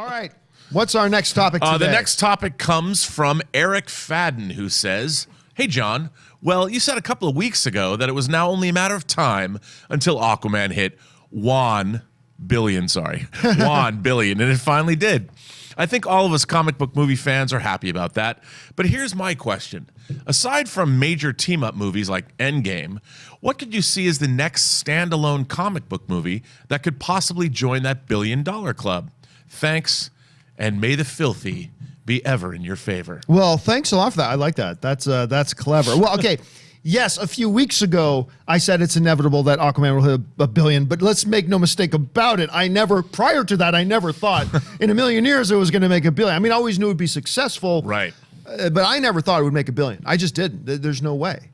All right. What's our next topic today? The next topic comes from Eric Fadden, who says, "Hey, John. Well, you said a couple of weeks ago that it was now only a matter of time until Aquaman hit $1 billion, and it finally did. I think all of us comic book movie fans are happy about that. But here's my question. Aside from major team-up movies like Endgame, what could you see as the next standalone comic book movie that could possibly join that billion-dollar club? Thanks, and may the filthy be ever in your favor." Well, thanks a lot for that. I like that. That's clever. Well, okay. Yes, a few weeks ago, I said it's inevitable that Aquaman will hit a billion, but let's make no mistake about it. Prior to that, I never thought in a million years it was going to make $1 billion. I mean, I always knew it would be successful. Right. But I never thought it would make $1 billion. I just didn't. There's no way.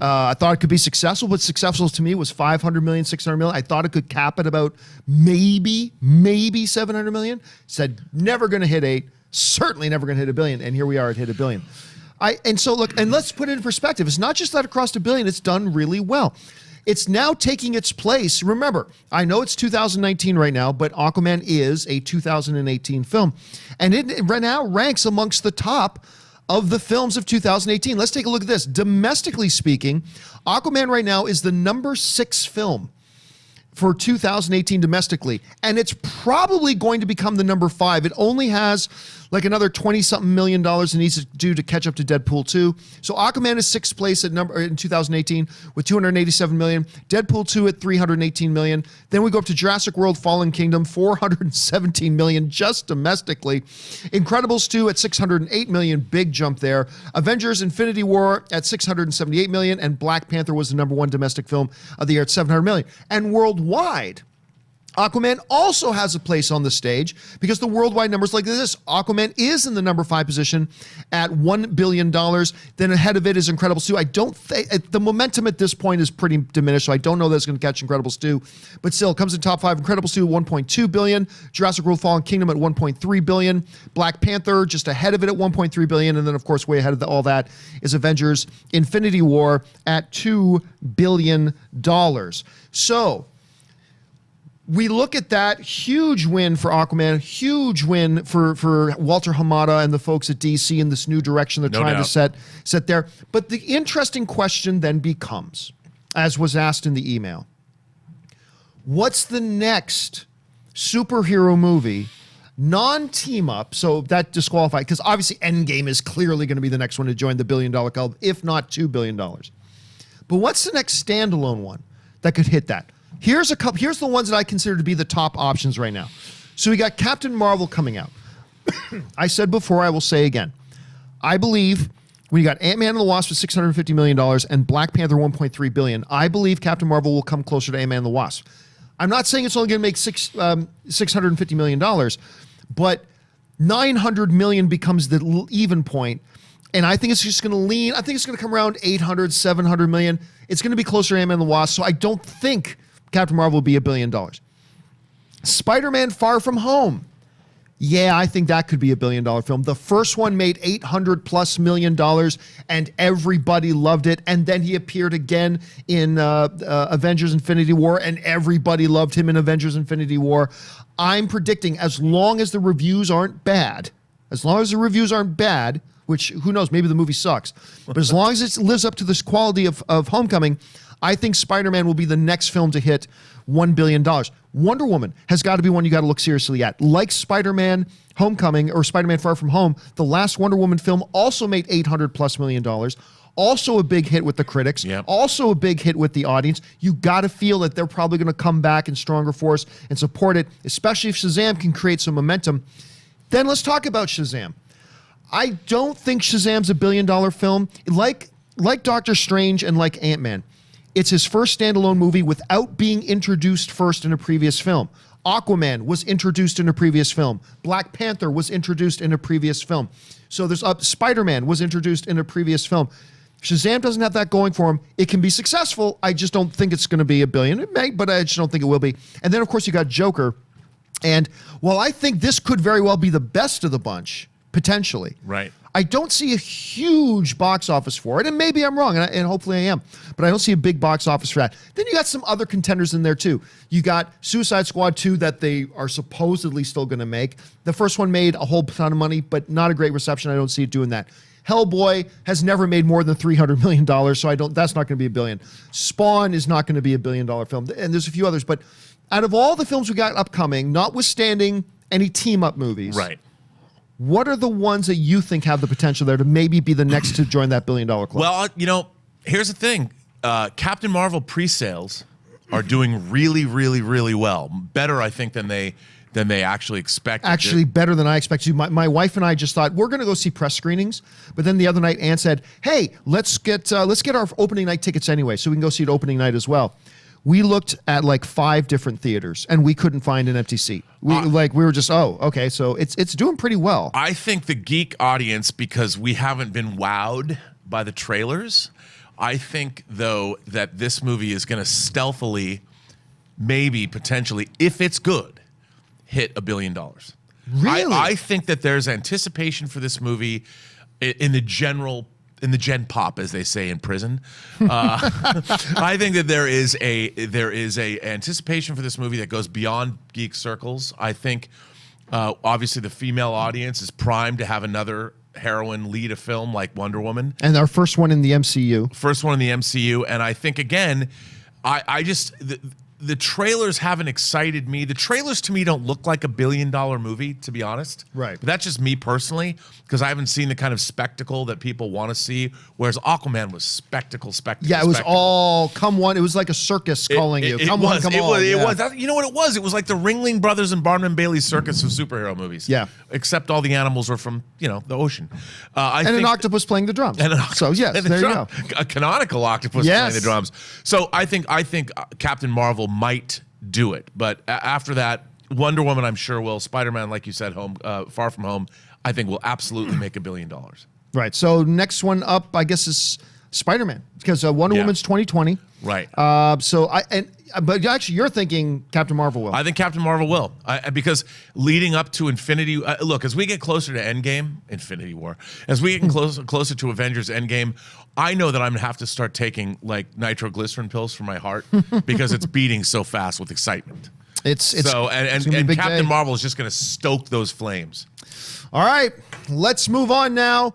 I thought it could be successful, but successful to me was 500 million, 600 million. I thought it could cap at about maybe 700 million. Said never going to hit 8, certainly never going to hit $1 billion, and here we are, it hit $1 billion. So look, and let's put it in perspective. It's not just that it crossed $1 billion, it's done really well. It's now taking its place. Remember, I know it's 2019 right now, but Aquaman is a 2018 film. And it right now ranks amongst the top of the films of 2018. Let's take a look at this. Domestically speaking, Aquaman right now is the number 6 film for 2018 domestically, and it's probably going to become the number 5. It only has like another $20-something million it needs to do to catch up to Deadpool 2. So Aquaman is 6th place in 2018 with 287 million. Deadpool 2 at 318 million. Then we go up to Jurassic World Fallen Kingdom, 417 million just domestically. Incredibles 2 at 608 million, big jump there. Avengers Infinity War at 678 million, and Black Panther was the number 1 domestic film of the year at 700 million. And worldwide, Aquaman also has a place on the stage because the worldwide numbers like this. Aquaman is in the number 5 position at $1 billion. Then ahead of it is Incredibles 2. I don't think the momentum at this point is pretty diminished, so I don't know that it's going to catch Incredibles 2. But still, it comes in top 5. Incredibles 2 at $1.2 billion. Jurassic World Fallen Kingdom at $1.3 billion. Black Panther just ahead of it at $1.3 billion. And then, of course, way ahead of all that is Avengers Infinity War at $2 billion. So we look at that, huge win for Aquaman, huge win for Walter Hamada and the folks at DC in this new direction they're trying to set there. But the interesting question then becomes, as was asked in the email, what's the next superhero movie, non-team up, so that disqualified, because obviously Endgame is clearly going to be the next one to join the $1 billion club, if not $2 billion. But what's the next standalone one that could hit that? Here's the ones that I consider to be the top options right now. So we got Captain Marvel coming out. I said before, I will say again. I believe when you got Ant-Man and the Wasp with $650 million and Black Panther $1.3 billion, I believe Captain Marvel will come closer to Ant-Man and the Wasp. I'm not saying it's only going to make $650 million, but $900 million becomes the even point. And I think it's just going to lean. I think it's going to come around $800, $700 million. It's going to be closer to Ant-Man and the Wasp. So I don't think Captain Marvel will be $1 billion. Spider-Man Far From Home. Yeah, I think that could be $1 billion film. The first one made $800+ million and everybody loved it. And then he appeared again in Avengers Infinity War and everybody loved him in Avengers Infinity War. I'm predicting as long as the reviews aren't bad, which who knows, maybe the movie sucks, but as long as it lives up to this quality of Homecoming, I think Spider-Man will be the next film to hit $1 billion. Wonder Woman has got to be one you got to look seriously at. Like Spider-Man Homecoming or Spider-Man Far From Home, the last Wonder Woman film also made $800+ million. Also a big hit with the critics. Yep. Also a big hit with the audience. You got to feel that they're probably going to come back in stronger force and support it, especially if Shazam can create some momentum. Then let's talk about Shazam. I don't think Shazam's $1 billion film. Like Doctor Strange and like Ant-Man, it's his first standalone movie without being introduced first in a previous film. Aquaman was introduced in a previous film. Black Panther was introduced in a previous film. So there's Spider-Man was introduced in a previous film. Shazam doesn't have that going for him. It can be successful. I just don't think it's going to be $1 billion. It may, but I just don't think it will be. And then, of course, you got Joker. And while I think this could very well be the best of the bunch, potentially, right, I don't see a huge box office for it, and maybe I'm wrong, and hopefully I am, but I don't see a big box office for that. Then you got some other contenders in there too. You got Suicide Squad 2 that they are supposedly still going to make. The first one made a whole ton of money, but not a great reception. I don't see it doing that. Hellboy has never made more than $300 million, so that's not going to be $1 billion. Spawn is not going to be $1 billion film, and there's a few others, but out of all the films we got upcoming, notwithstanding any team-up movies, Right. what are the ones that you think have the potential there to maybe be the next to join that $1 billion club? Well, here's the thing. Captain Marvel pre-sales are doing really, really, really well. Better, I think, than they actually expected. Actually, better than I expected. My wife and I just thought we're going to go see press screenings, but then the other night Ann said, "Hey, let's get our opening night tickets anyway, so we can go see it opening night as well." We looked at like 5 different theaters, and we couldn't find an empty seat. We were just, oh, okay, so it's doing pretty well. I think the geek audience, because we haven't been wowed by the trailers, I think, though, that this movie is going to stealthily, maybe, potentially, if it's good, hit $1 billion. Really? I think that there's anticipation for this movie in the gen pop, as they say in prison. I think that there is a anticipation for this movie that goes beyond geek circles. I think obviously the female audience is primed to have another heroine lead a film like Wonder Woman. And our first one in the MCU. First one in the MCU. And I think, again, the trailers haven't excited me. The trailers to me don't look like $1 billion movie, to be honest. Right. But that's just me personally, because I haven't seen the kind of spectacle that people want to see. Whereas Aquaman was spectacle. Yeah, it was all come one. It was like a circus calling you. Come on, come on. It was. You know what it was? It was like the Ringling Brothers and Barnum and Bailey's circus of superhero movies. Yeah. Except all the animals were from the ocean. And an octopus playing the drums. So yes, there you go. A canonical octopus playing the drums. So I think Captain Marvel might do it, but after that, Wonder Woman, I'm sure will. Spider-Man, like you said, Far From Home, I think will absolutely make $1 billion. Right. So next one up, I guess, is Spider-Man, because Wonder Woman's 2020. Right. But actually, you're thinking Captain Marvel will. I think Captain Marvel will, because leading up to Infinity, look, as we get closer to Endgame, Infinity War, as we get closer to Avengers Endgame, I know that I'm gonna have to start taking like nitroglycerin pills for my heart because it's beating so fast with excitement. It's and Captain Marvel is just gonna stoke those flames. All right, let's move on now